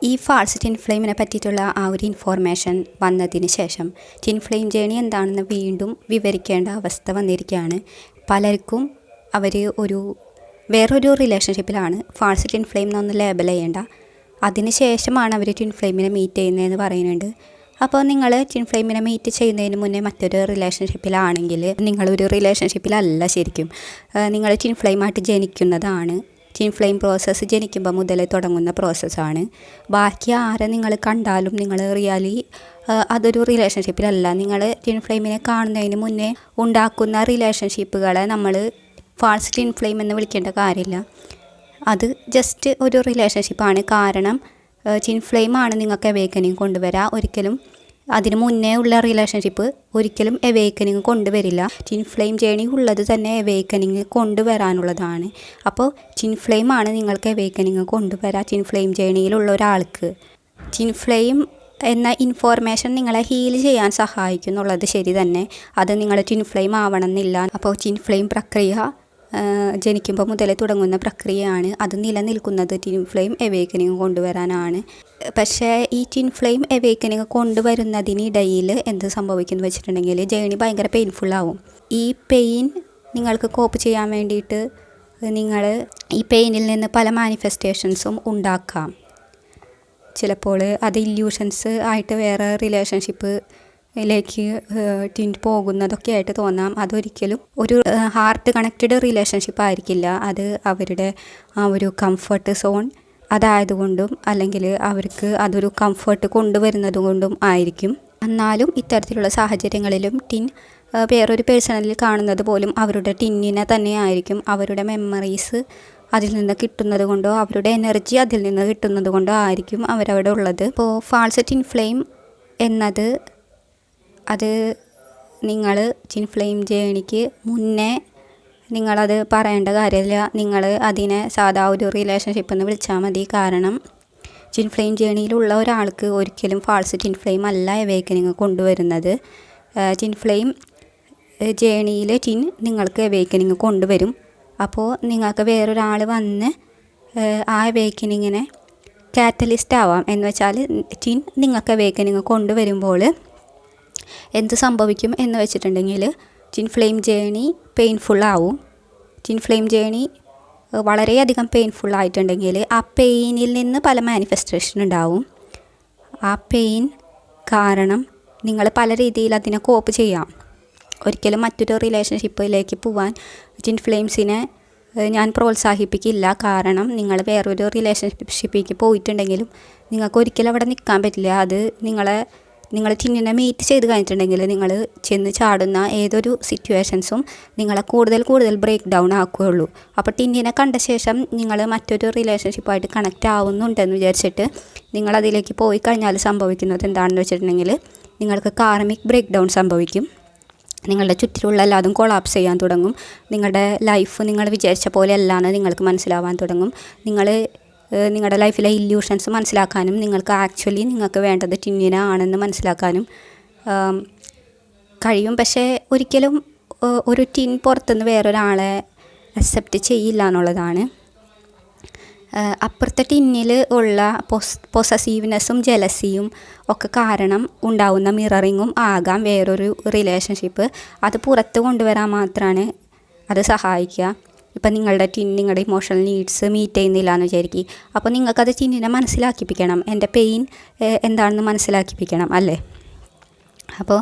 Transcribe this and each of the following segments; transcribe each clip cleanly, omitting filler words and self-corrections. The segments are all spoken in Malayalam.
ഈ ഫാൾസ് ടിൻ ഫ്ലെയിമിനെ പറ്റിയിട്ടുള്ള ആ ഒരു ഇൻഫോർമേഷൻ വന്നതിന് ശേഷം ടിൻ ഫ്ലെയിം ജേണി എന്താണെന്ന് വീണ്ടും വിവരിക്കേണ്ട അവസ്ഥ വന്നിരിക്കുകയാണ്. പലർക്കും അവർ വേറൊരു റിലേഷൻഷിപ്പിലാണ്, ഫാൾസ് ടിൻ ഫ്ലെയിം എന്നൊന്ന് ലേബൽ ചെയ്യേണ്ട, അതിന് ശേഷമാണ് അവർ ടിൻ ഫ്ലെയിമിനെ മീറ്റ് ചെയ്യുന്നതെന്ന് പറയുന്നുണ്ട്. അപ്പോൾ നിങ്ങൾ ടിൻ ഫ്ലെയിമിനെ മീറ്റ് ചെയ്യുന്നതിന് മുന്നേ മറ്റൊരു റിലേഷൻഷിപ്പിലാണെങ്കിൽ നിങ്ങളൊരു റിലേഷൻഷിപ്പിലല്ല ശരിക്കും, നിങ്ങൾ ടിൻ ഫ്ലെയിമായിട്ട് ജനിക്കുന്നതാണ്. ടിൻ ഫ്ലെയിം പ്രോസസ്സ് ജനിക്കുമ്പോൾ മുതൽ തുടങ്ങുന്ന പ്രോസസ്സാണ്. ബാക്കി ആരെ നിങ്ങൾ കണ്ടാലും നിങ്ങൾ റിയലി അതൊരു റിലേഷൻഷിപ്പിലല്ല. നിങ്ങൾ ടിൻ ഫ്ലെയിമിനെ കാണുന്നതിന് മുന്നേ ഉണ്ടാക്കുന്ന റിലേഷൻഷിപ്പുകളെ നമ്മൾ ഫാൾസ് ടിൻ ഫ്ലെയിം എന്ന് വിളിക്കേണ്ട കാര്യമില്ല. അത് ജസ്റ്റ് ഒരു റിലേഷൻഷിപ്പാണ്. കാരണം ടിൻ ഫ്ലെയിമാണ് നിങ്ങൾക്ക് അവേക്കനിങ് കൊണ്ടുവരിക. ഒരിക്കലും അതിന് മുന്നേ ഉള്ള റിലേഷൻഷിപ്പ് ഒരിക്കലും അവേക്കനിങ് കൊണ്ടുവരില്ല. ടിൻ ഫ്ലെയിം ജേണി ഉള്ളത് തന്നെ അവേക്കനിങ് കൊണ്ടുവരാനുള്ളതാണ്. അപ്പോൾ ടിൻ ഫ്ലെയിമാണ് നിങ്ങൾക്ക് അവേക്കനിങ് കൊണ്ടുവരിക ടിൻ ഫ്ലെയിം ജേണിയിലുള്ള ഒരാൾക്ക്. ടിൻ ഫ്ലെയിം എന്ന ഇൻഫോർമേഷൻ നിങ്ങളെ ഹീൽ ചെയ്യാൻ സഹായിക്കും എന്നുള്ളത് ശരി തന്നെ. അത് നിങ്ങൾ ടിൻ ഫ്ലെയിം ആവണമെന്നില്ല. അപ്പോൾ ടിൻ ഫ്ലെയിം പ്രക്രിയ ജനിക്കുമ്പോൾ മുതലേ തുടങ്ങുന്ന പ്രക്രിയയാണ്. അത് നിലനിൽക്കുന്നത് ടിൻ ഫ്ലെയിം അവേക്കനിങ് കൊണ്ടുവരാനാണ്. പക്ഷേ ഈ ടിൻ ഫ്ലെയിം അവേക്കനിങ് കൊണ്ടുവരുന്നതിനിടയിൽ എന്ത് സംഭവിക്കുന്നു വെച്ചിട്ടുണ്ടെങ്കിൽ ജേണി ഭയങ്കര പെയിൻഫുള്ളാവും. ഈ പെയിൻ നിങ്ങൾക്ക് കോപ്പ് ചെയ്യാൻ വേണ്ടിയിട്ട് നിങ്ങൾ ഈ പെയിനിൽ നിന്ന് പല മാനിഫെസ്റ്റേഷൻസും ഉണ്ടാക്കാം. ചിലപ്പോൾ അത് ഇല്യൂഷൻസ് ആയിട്ട് വേറെ റിലേഷൻഷിപ്പിലേക്ക് ടിൻ പോകുന്നതൊക്കെ ആയിട്ട് തോന്നാം. അതൊരിക്കലും ഒരു ഹാർട്ട് കണക്റ്റഡ് റിലേഷൻഷിപ്പ് ആയിരിക്കില്ല. അത് അവരുടെ ആ ഒരു കംഫർട്ട് സോൺ അതായതുകൊണ്ടും അല്ലെങ്കിൽ അവർക്ക് അതൊരു കംഫർട്ട് കൊണ്ടുവരുന്നത് കൊണ്ടും ആയിരിക്കും. എന്നാലും ഇത്തരത്തിലുള്ള സാഹചര്യങ്ങളിലും ടിൻ വേറൊരു പേഴ്സണലിൽ കാണുന്നത് പോലും അവരുടെ ടിന്നിനെ തന്നെ ആയിരിക്കും. അവരുടെ മെമ്മറീസ് അതിൽ നിന്ന് കിട്ടുന്നത് കൊണ്ടോ അവരുടെ എനർജി അതിൽ നിന്ന് കിട്ടുന്നത് കൊണ്ടോ ആയിരിക്കും അവരവിടെ ഉള്ളത്. ഇപ്പോൾ ഫാൾസ് ടിൻ ഫ്ലെയിം എന്നത് അത് നിങ്ങൾ ടിൻ ഫ്ലെയിം ജേണിക്ക് മുന്നേ നിങ്ങളത് പറയേണ്ട കാര്യമില്ല. നിങ്ങൾ അതിനെ സാധാ ഒരു റിലേഷൻഷിപ്പ് എന്ന് വിളിച്ചാൽ മതി. കാരണം ടിൻ ഫ്ലെയിം ജേണിയിലുള്ള ഒരാൾക്ക് ഒരിക്കലും ഫാൾസ് ടിൻ ഫ്ലെയിം അല്ല അവേക്കനിങ് കൊണ്ടുവരുന്നത്. ടിൻ ഫ്ലെയിം ജേണിയിൽ ടിൻ നിങ്ങൾക്ക് അവേക്കനിങ് കൊണ്ടുവരും. അപ്പോൾ നിങ്ങൾക്ക് വേറൊരാൾ വന്ന് ആ അവേക്കനിങ്ങിനെ കാറ്റലിസ്റ്റ് ആവാം. എന്ന് വെച്ചാൽ ടിൻ നിങ്ങൾക്ക് അവേക്കനിങ് കൊണ്ടുവരുമ്പോൾ എന്ത് സംഭവിക്കും എന്ന് വെച്ചിട്ടുണ്ടെങ്കിൽ ടിൻ ഫ്ലെയിം ജേണി പെയിൻഫുള്ളാവും. ടിൻ ഫ്ലെയിം ജേണി വളരെയധികം പെയിൻഫുള്ളായിട്ടുണ്ടെങ്കിൽ ആ പെയിനിൽ നിന്ന് പല മാനിഫെസ്റ്റേഷൻ ഉണ്ടാവും. ആ പെയിൻ കാരണം നിങ്ങൾ പല രീതിയിൽ അതിനെ കോപ്പ് ചെയ്യാം. ഒരിക്കലും മറ്റൊരു റിലേഷൻഷിപ്പിലേക്ക് പോവാൻ ടിൻ ഫ്ലെയിംസിനെ ഞാൻ പ്രോത്സാഹിപ്പിക്കില്ല. കാരണം നിങ്ങൾ വേറൊരു റിലേഷൻഷിപ്പിലേക്ക് പോയിട്ടുണ്ടെങ്കിലും നിങ്ങൾക്ക് ഒരിക്കലും അവിടെ നിൽക്കാൻ പറ്റില്ല. അത് നിങ്ങൾ ടിന്നിനെ മീറ്റ് ചെയ്ത് കഴിഞ്ഞിട്ടുണ്ടെങ്കിൽ നിങ്ങൾ ചെന്ന് ചാടുന്ന ഏതൊരു സിറ്റുവേഷൻസും നിങ്ങളെ കൂടുതൽ ബ്രേക്ക് ഡൗൺ ആക്കുകയുള്ളൂ. അപ്പോൾ ടിന്നിനെ കണ്ട ശേഷം നിങ്ങൾ മറ്റൊരു റിലേഷൻഷിപ്പായിട്ട് കണക്റ്റ് ആവുന്നുണ്ടെന്ന് വിചാരിച്ചിട്ട് നിങ്ങളതിലേക്ക് പോയി കഴിഞ്ഞാൽ സംഭവിക്കുന്നത് എന്താണെന്ന് വെച്ചിട്ടുണ്ടെങ്കിൽ നിങ്ങൾക്ക് കാർമിക് ബ്രേക്ക് ഡൗൺ സംഭവിക്കും. നിങ്ങളുടെ ചുറ്റിലുള്ള എല്ലാതും കൊളാപ്സ് ചെയ്യാൻ തുടങ്ങും. നിങ്ങളുടെ ലൈഫ് നിങ്ങൾ വിചാരിച്ച പോലെ അല്ലാന്ന് നിങ്ങൾക്ക് മനസ്സിലാവാൻ തുടങ്ങും. നിങ്ങളുടെ ലൈഫിലെ ഇല്യൂഷൻസ് മനസ്സിലാക്കാനും നിങ്ങൾക്ക് വേണ്ടത് ടിന്നിനെ ആണെന്ന് മനസ്സിലാക്കാനും കഴിയും. പക്ഷേ ഒരിക്കലും ഒരു ടിൻ പുറത്തുനിന്ന് വേറൊരാളെ അക്സെപ്റ്റ് ചെയ്യില്ല എന്നുള്ളതാണ്. അപ്പുറത്തെ ടിന്നിൽ ഉള്ള പൊസസീവ്നെസ്സും ജലസിയും ഒക്കെ കാരണം ഉണ്ടാവുന്ന മിററിങ്ങും ആകാം വേറൊരു റിലേഷൻഷിപ്പ്. അത് പുറത്ത് കൊണ്ടുവരാൻ മാത്രമാണ് അത് സഹായിക്കുക. ഇപ്പം നിങ്ങളുടെ ഇമോഷണൽ നീഡ്സ് മീറ്റ് ചെയ്യുന്നില്ല എന്ന് വിചാരിക്കും. അപ്പോൾ നിങ്ങൾക്കത് ടിന്നിനെ മനസ്സിലാക്കിപ്പിക്കണം. എൻ്റെ പെയിൻ എന്താണെന്ന് മനസ്സിലാക്കിപ്പിക്കണം അല്ലേ. അപ്പോൾ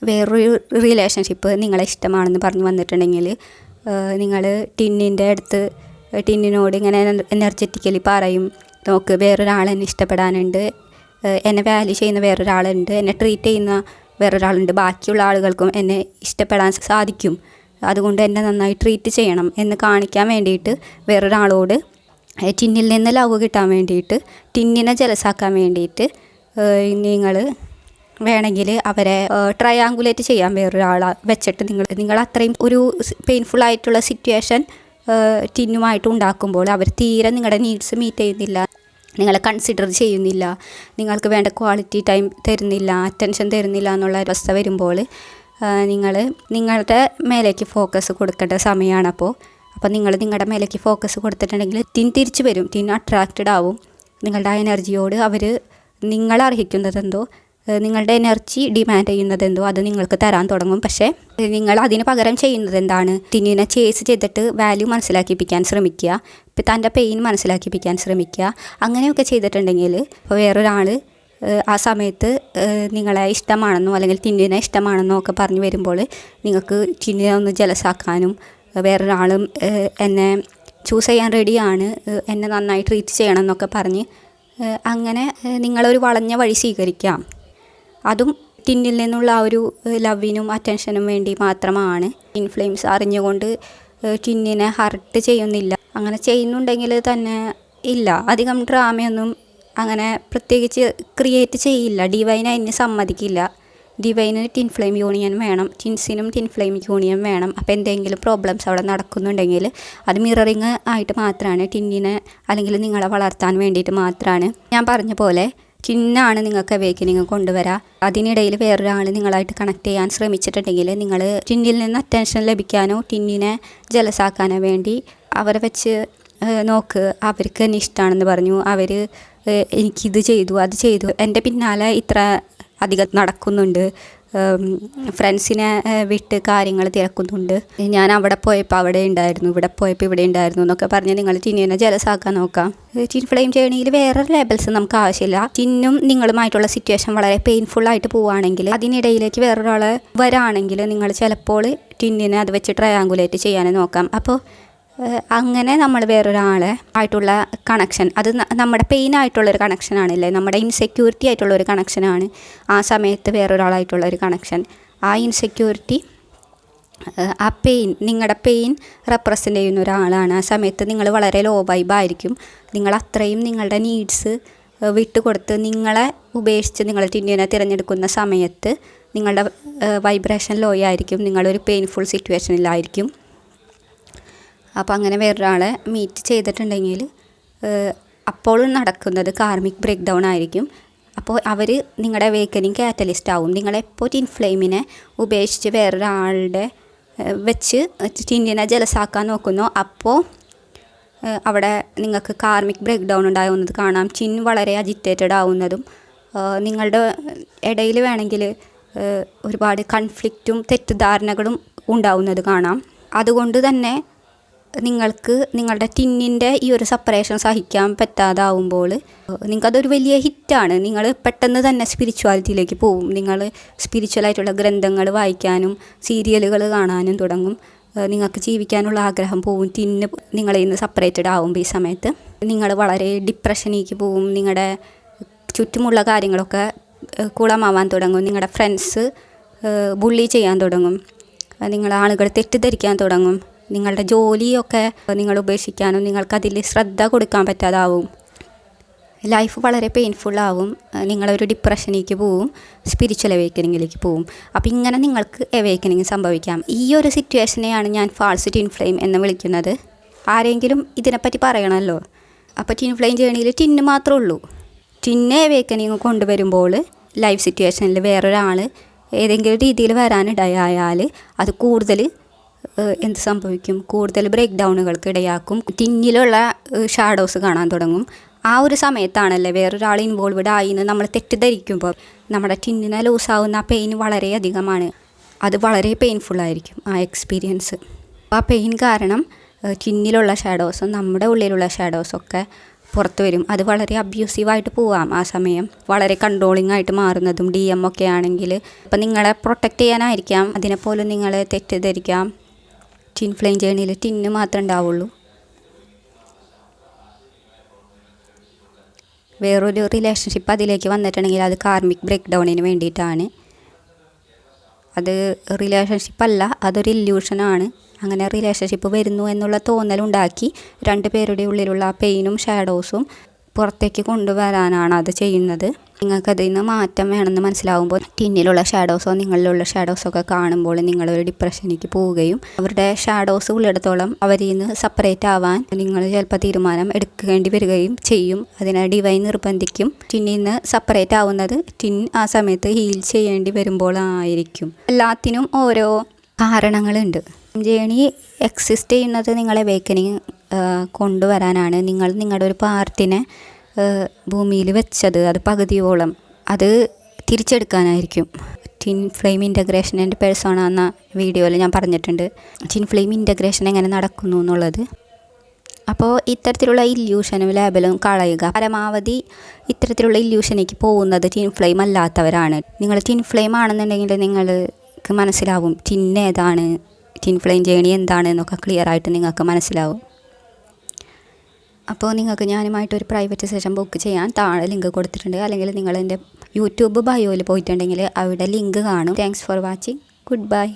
വേറൊരു റിലേഷൻഷിപ്പ് നിങ്ങളെ ഇഷ്ടമാണെന്ന് പറഞ്ഞു വന്നിട്ടുണ്ടെങ്കിൽ നിങ്ങൾ ടിന്നിനോട് ഇങ്ങനെ എനർജറ്റിക്കലി പറയും, നോക്ക് വേറൊരാൾ എന്നെ ഇഷ്ടപ്പെടാനുണ്ട്, എന്നെ വാല്യൂ ചെയ്യുന്ന വേറൊരാളുണ്ട്, എന്നെ ട്രീറ്റ് ചെയ്യുന്ന വേറൊരാളുണ്ട്, ബാക്കിയുള്ള ആളുകൾക്കും എന്നെ ഇഷ്ടപ്പെടാൻ സാധിക്കും, അതുകൊണ്ട് എന്നെ നന്നായി ട്രീറ്റ് ചെയ്യണം എന്ന് കാണിക്കാൻ വേണ്ടിയിട്ട് വേറൊരാളോട് ടിന്നിൽ നിന്ന് ലവ് കിട്ടാൻ വേണ്ടിയിട്ട് ടിന്നിനെ ജലസാക്കാൻ വേണ്ടിയിട്ട് നിങ്ങൾ വേണമെങ്കിൽ അവരെ ട്രയാങ്കുലേറ്റ് ചെയ്യാൻ വേറൊരാളെ വെച്ചിട്ട് നിങ്ങൾ അത്രയും ഒരു പെയിൻഫുള്ളായിട്ടുള്ള സിറ്റുവേഷൻ ടിന്നുമായിട്ട് ഉണ്ടാക്കുമ്പോൾ അവർ തീരെ നിങ്ങളുടെ നീഡ്സ് മീറ്റ് ചെയ്യുന്നില്ല, നിങ്ങളെ കൺസിഡർ ചെയ്യുന്നില്ല, നിങ്ങൾക്ക് വേണ്ട ക്വാളിറ്റി ടൈം തരുന്നില്ല, അറ്റൻഷൻ തരുന്നില്ല എന്നുള്ള അവസ്ഥ വരുമ്പോൾ നിങ്ങളുടെ മേലേക്ക് ഫോക്കസ് കൊടുക്കേണ്ട സമയമാണ്. അപ്പോൾ നിങ്ങൾ നിങ്ങളുടെ മേലേക്ക് ഫോക്കസ് കൊടുത്തിട്ടുണ്ടെങ്കിൽ ടിൻ തിരിച്ചു വരും, ടിൻ അട്രാക്റ്റഡ് ആവും. നിങ്ങളുടെ ആ എനർജിയോട് അവർ നിങ്ങളർഹിക്കുന്നതെന്തോ, നിങ്ങളുടെ എനർജി ഡിമാൻഡ് ചെയ്യുന്നതെന്തോ അത് നിങ്ങൾക്ക് തരാൻ തുടങ്ങും. പക്ഷേ നിങ്ങൾ അതിന് പകരം ചെയ്യുന്നത് എന്താണ്? ടിന്നിനെ ചേസ് ചെയ്തിട്ട് വാല്യൂ മനസ്സിലാക്കിപ്പിക്കാൻ ശ്രമിക്കുക, ഇപ്പം തൻ്റെ പെയിൻ മനസ്സിലാക്കിപ്പിക്കാൻ ശ്രമിക്കുക. അങ്ങനെയൊക്കെ ചെയ്തിട്ടുണ്ടെങ്കിൽ ഇപ്പോൾ വേറൊരാൾ ആ സമയത്ത് നിങ്ങളെ ഇഷ്ടമാണെന്നോ അല്ലെങ്കിൽ ടിന്നിനെ ഇഷ്ടമാണെന്നോ ഒക്കെ പറഞ്ഞു വരുമ്പോൾ നിങ്ങൾക്ക് ടിന്നിനെ ഒന്ന് ജലസാക്കാനും വേറൊരാളും എന്നെ ചൂസ് ചെയ്യാൻ റെഡിയാണ്, എന്നെ നന്നായി ട്രീറ്റ് ചെയ്യണം എന്നൊക്കെ പറഞ്ഞ് അങ്ങനെ നിങ്ങളൊരു വളഞ്ഞ വഴി സ്വീകരിക്കാം. അതും ടിന്നിൽ നിന്നുള്ള ആ ഒരു ലവിനും അറ്റൻഷനും വേണ്ടി മാത്രമാണ്. ടിൻ ഫ്ലെയിംസ് അറിഞ്ഞുകൊണ്ട് ടിന്നിനെ ഹർട്ട് ചെയ്യുന്നില്ല. അങ്ങനെ ചെയ്യുന്നുണ്ടെങ്കിൽ തന്നെ ഇല്ല, അധികം ഡ്രാമയൊന്നും അങ്ങനെ പ്രത്യേകിച്ച് ക്രിയേറ്റ് ചെയ്യില്ല. ഡിവൈൻ അതിന് സമ്മതിക്കില്ല. ഡിവൈന് ടിൻ ഫ്ലെയിം യൂണിയൻ വേണം, ടിൻസിനും ടിൻ ഫ്ലെയിം യൂണിയൻ വേണം. അപ്പോൾ എന്തെങ്കിലും പ്രോബ്ലംസ് അവിടെ നടക്കുന്നുണ്ടെങ്കിൽ അത് മിററിങ് ആയിട്ട് മാത്രമാണ്, ടിന്നിനെ അല്ലെങ്കിൽ നിങ്ങളെ വളർത്താൻ വേണ്ടിയിട്ട് മാത്രമാണ്. ഞാൻ പറഞ്ഞ പോലെ ടിന്നാണ് നിങ്ങൾക്ക് അവേക്കനിങ് കൊണ്ടുവരാം. അതിനിടയിൽ വേറൊരാൾ നിങ്ങളായിട്ട് കണക്ട് ചെയ്യാൻ ശ്രമിച്ചിട്ടുണ്ടെങ്കിൽ നിങ്ങൾ ടിന്നിൽ നിന്ന് അറ്റൻഷൻ ലഭിക്കാനോ ടിന്നിനെ ജലസാക്കാനോ വേണ്ടി അവരെ വെച്ച് നോക്ക്. അവർക്ക് എന്നെ ഇഷ്ടമാണെന്ന് പറഞ്ഞു, അവർ എനിക്കിത് ചെയ്തു അത് ചെയ്തു, എൻ്റെ പിന്നാലെ ഇത്ര അധികം നടക്കുന്നുണ്ട്, ഫ്രണ്ട്സിനെ വിട്ട് കാര്യങ്ങൾ തിരക്കുന്നുണ്ട്, ഞാൻ അവിടെ പോയപ്പോൾ അവിടെ ഉണ്ടായിരുന്നു, ഇവിടെ പോയപ്പോൾ ഇവിടെ ഉണ്ടായിരുന്നു എന്നൊക്കെ പറഞ്ഞ് നിങ്ങൾ ടിന്നിനെ ജലസാക്കാൻ നോക്കാം. ടിൻ ഫ്ലെയിം ജേണിയിൽ വേറെ ലേബൽസ് നമുക്ക് ആവശ്യമില്ല. ടിന്നും നിങ്ങളുമായിട്ടുള്ള സിറ്റുവേഷൻ വളരെ പെയിൻഫുള്ളായിട്ട് പോവുകയാണെങ്കിൽ അതിനിടയിലേക്ക് വേറൊരാളെ വരാണെങ്കിൽ നിങ്ങൾ ചിലപ്പോൾ ടിന്നിനെ അത് വെച്ച് ട്രയാങ്കുലേറ്റ് ചെയ്യാൻ നോക്കാം. അപ്പോൾ അങ്ങനെ നമ്മൾ വേറൊരാളെ ആയിട്ടുള്ള കണക്ഷൻ, അത് നമ്മുടെ പെയിനായിട്ടുള്ളൊരു കണക്ഷനാണല്ലേ, നമ്മുടെ ഇൻസെക്യൂരിറ്റി ആയിട്ടുള്ളൊരു കണക്ഷനാണ് ആ സമയത്ത് വേറൊരാളായിട്ടുള്ളൊരു കണക്ഷൻ. ആ ഇൻസെക്യൂരിറ്റി, ആ പെയിൻ, നിങ്ങളുടെ പെയിൻ റെപ്രസെൻ്റ് ചെയ്യുന്ന ഒരാളാണ്. ആ സമയത്ത് നിങ്ങൾ വളരെ ലോ വൈബായിരിക്കും. നിങ്ങൾ അത്രയും നിങ്ങളുടെ നീഡ്സ് വിട്ടുകൊടുത്ത് നിങ്ങളെ ഉപേക്ഷിച്ച് നിങ്ങൾ ടിന്നിനെ തിരഞ്ഞെടുക്കുന്ന സമയത്ത് നിങ്ങളുടെ വൈബ്രേഷൻ ലോ ആയിരിക്കും, നിങ്ങളൊരു പെയിൻഫുൾ സിറ്റുവേഷനിലായിരിക്കും. അപ്പോൾ അങ്ങനെ വേറൊരാളെ മീറ്റ് ചെയ്തിട്ടുണ്ടെങ്കിൽ അപ്പോൾ നടക്കുന്നത് കാർമിക് ബ്രേക്ക് ഡൗൺ ആയിരിക്കും. അപ്പോൾ അവർ നിങ്ങളുടെ അവേക്കനിങ് കാറ്റലിസ്റ്റ് ആവും. നിങ്ങളെപ്പോൾ ടിൻ ഫ്ലെയിമിനെ ഉപേക്ഷിച്ച് വേറൊരാളുടെ വെച്ച് ടിന്നിനെ ജലസാക്കാൻ നോക്കുന്നോ അപ്പോൾ അവിടെ നിങ്ങൾക്ക് കാർമിക് ബ്രേക്ക് ഡൗൺ ഉണ്ടാകുന്നത് കാണാം. ടിൻ വളരെ അജിറ്റേറ്റഡ് ആവുന്നതും നിങ്ങളുടെ ഇടയിൽ വേണമെങ്കിൽ ഒരുപാട് കൺഫ്ലിക്റ്റും തെറ്റിദ്ധാരണകളും ഉണ്ടാവുന്നത് കാണാം. അതുകൊണ്ട് തന്നെ നിങ്ങൾക്ക് നിങ്ങളുടെ ടിന്നിൻ്റെ ഈ ഒരു സെപ്പറേഷൻ സഹിക്കാൻ പറ്റാതാവുമ്പോൾ നിങ്ങൾക്കതൊരു വലിയ ഹിറ്റാണ്. നിങ്ങൾ പെട്ടെന്ന് തന്നെ സ്പിരിച്വാലിറ്റിയിലേക്ക് പോവും. നിങ്ങൾ സ്പിരിച്വലായിട്ടുള്ള ഗ്രന്ഥങ്ങൾ വായിക്കാനും സീരിയലുകൾ കാണാനും തുടങ്ങും. നിങ്ങൾക്ക് ജീവിക്കാനുള്ള ആഗ്രഹം പോവും. ടിന്ന് നിങ്ങളിൽ നിന്ന് സെപ്പറേറ്റഡ് ആവുമ്പോൾ ഈ സമയത്ത് നിങ്ങൾ വളരെ ഡിപ്രഷനിലേക്ക് പോവും. നിങ്ങളുടെ ചുറ്റുമുള്ള കാര്യങ്ങളൊക്കെ കുളമാവാൻ തുടങ്ങും. നിങ്ങളുടെ ഫ്രണ്ട്സ് ബുള്ളി ചെയ്യാൻ തുടങ്ങും. നിങ്ങളെ ആളുകൾ തെറ്റിദ്ധരിക്കാൻ തുടങ്ങും. നിങ്ങളുടെ ജോലിയൊക്കെ നിങ്ങൾ ഉപേക്ഷിക്കാനും നിങ്ങൾക്കതിൽ ശ്രദ്ധ കൊടുക്കാൻ പറ്റാതാവും. ലൈഫ് വളരെ പെയിൻഫുള്ളാവും. നിങ്ങളൊരു ഡിപ്രഷനിലേക്ക് പോവും, സ്പിരിച്വൽ അവേക്കനിങ്ങിലേക്ക് പോവും. അപ്പോൾ ഇങ്ങനെ നിങ്ങൾക്ക് അവേക്കനിങ് സംഭവിക്കാം. ഈ ഒരു സിറ്റുവേഷനെയാണ് ഞാൻ ഫാൾസ് ടിൻ ഫ്ലെയിം എന്ന് വിളിക്കുന്നത്. ആരെങ്കിലും ഇതിനെപ്പറ്റി പറയണമല്ലോ. അപ്പോൾ ടിൻ ഫ്ലെയിം ജേണിയിൽ ടിന്ന് മാത്രമേ ഉള്ളൂ. ടിന്നെ അവേക്കനിങ് കൊണ്ടുവരുമ്പോൾ ലൈഫ് സിറ്റുവേഷനിൽ വേറൊരാൾ ഏതെങ്കിലും രീതിയിൽ വരാനിടയായാൽ അത് കൂടുതൽ എന്ത് സംഭവിക്കും? കൂടുതൽ ബ്രേക്ക് ഡൗണുകൾക്ക് ഇടയാക്കും. ടിന്നിലുള്ള ഷാഡോസ് കാണാൻ തുടങ്ങും. ആ ഒരു സമയത്താണല്ലേ വേറൊരാൾ ഇൻവോൾവ്ഡ് ആയി എന്ന് നമ്മൾ തെറ്റിദ്ധരിക്കുമ്പോൾ നമ്മുടെ ടിന്നിനെ ലൂസാവുന്ന ആ പെയിൻ വളരെയധികമാണ്. അത് വളരെ പെയിൻഫുള്ളായിരിക്കും ആ എക്സ്പീരിയൻസ്. ആ പെയിൻ കാരണം ടിന്നിലുള്ള ഷാഡോസും നമ്മുടെ ഉള്ളിലുള്ള ഷാഡോസൊക്കെ പുറത്ത് വരും. അത് വളരെ അബ്യൂസീവായിട്ട് പോവാം. ആ സമയം വളരെ കൺട്രോളിംഗ് ആയിട്ട് മാറുന്നതും DM ഒക്കെ ആണെങ്കിൽ അപ്പം നിങ്ങളെ പ്രൊട്ടക്റ്റ് ചെയ്യാനായിരിക്കാം. അതിനെപ്പോലും നിങ്ങളെ തെറ്റിദ്ധരിക്കാം. ടിൻ ഫ്ലെയിം ജേണിയിൽ ടിന്ന് മാത്രമേ ഉണ്ടാവുള്ളൂ. വേറൊരു റിലേഷൻഷിപ്പ് അതിലേക്ക് വന്നിട്ടുണ്ടെങ്കിൽ അത് കാർമിക് ബ്രേക്ക് ഡൗണിന് വേണ്ടിയിട്ടാണ്. അത് റിലേഷൻഷിപ്പല്ല, അതൊരു ഇല്യൂഷനാണ്. അങ്ങനെ റിലേഷൻഷിപ്പ് വരുന്നു എന്നുള്ള തോന്നലുണ്ടാക്കി രണ്ട് പേരുടെ ഉള്ളിലുള്ള പെയിനും ഷാഡോസും പുറത്തേക്ക് കൊണ്ടുവരാനാണ് അത് ചെയ്യുന്നത്. നിങ്ങൾക്കതിൽ നിന്ന് മാറ്റം വേണമെന്ന് മനസ്സിലാവുമ്പോൾ ടിന്നിലുള്ള ഷാഡോസോ നിങ്ങളിലുള്ള ഷാഡോസോ ഒക്കെ കാണുമ്പോൾ നിങ്ങളൊരു ഡിപ്രഷനിലേക്ക് പോവുകയും അവരുടെ ഷാഡോസ് ഉള്ളിടത്തോളം അവരിൽ നിന്ന് സെപ്പറേറ്റ് ആവാൻ നിങ്ങൾ ചിലപ്പോൾ തീരുമാനം എടുക്കേണ്ടി വരികയും ചെയ്യും. അതിനെ ഡിവൈൻ നിർബന്ധിക്കും. ടിന്നിൽ നിന്ന് സെപ്പറേറ്റ് ആവുന്നത് ടിൻ ആ സമയത്ത് ഹീൽ ചെയ്യേണ്ടി വരുമ്പോഴായിരിക്കും. എല്ലാത്തിനും ഓരോ കാരണങ്ങളുണ്ട്. ജേണി എക്സിസ്റ്റ് ചെയ്യുന്നത് നിങ്ങളെ അവേക്കനിങ് കൊണ്ടുവരാനാണ്. നിങ്ങൾ നിങ്ങളുടെ ഒരു പാർട്ടിനെ ഭൂമിയിൽ വെച്ചത് അത് പകുതിയോളം അത് തിരിച്ചെടുക്കാനായിരിക്കും. Twin flame integration and persona എന്ന വീഡിയോയിൽ ഞാൻ പറഞ്ഞിട്ടുണ്ട് ടിൻ ഫ്ലെയിം ഇൻ്റഗ്രേഷൻ എങ്ങനെ നടക്കുന്നു എന്നുള്ളത്. അപ്പോൾ ഇത്തരത്തിലുള്ള ഇല്യൂഷനും ലേബലും കളയുക. പരമാവധി ഇത്തരത്തിലുള്ള ഇല്യൂഷനിലേക്ക് പോകുന്നത് ടിൻ ഫ്ലെയിം അല്ലാത്തവരാണ്. നിങ്ങൾ ടിൻ ഫ്ലെയിം ആണെന്നുണ്ടെങ്കിൽ നിങ്ങൾക്ക് മനസ്സിലാവും ടിൻ ഏതാണ്, ടിൻ ഫ്ലെയിം ജേണി എന്താണ് എന്നൊക്കെ ക്ലിയർ ആയിട്ട് നിങ്ങൾക്ക് മനസ്സിലാവും. അപ്പോൾ നിങ്ങൾക്ക് ഞാനുമായിട്ടൊരു പ്രൈവറ്റ് സെഷൻ ബുക്ക് ചെയ്യാൻ താഴെ ലിങ്ക് കൊടുത്തിട്ടുണ്ട്. അല്ലെങ്കിൽ നിങ്ങൾ എൻ്റെ യൂട്യൂബ് ബയോയിൽ പോയിട്ടുണ്ടെങ്കിൽ അവിടെ ലിങ്ക് കാണും. Thanks for watching. Good bye.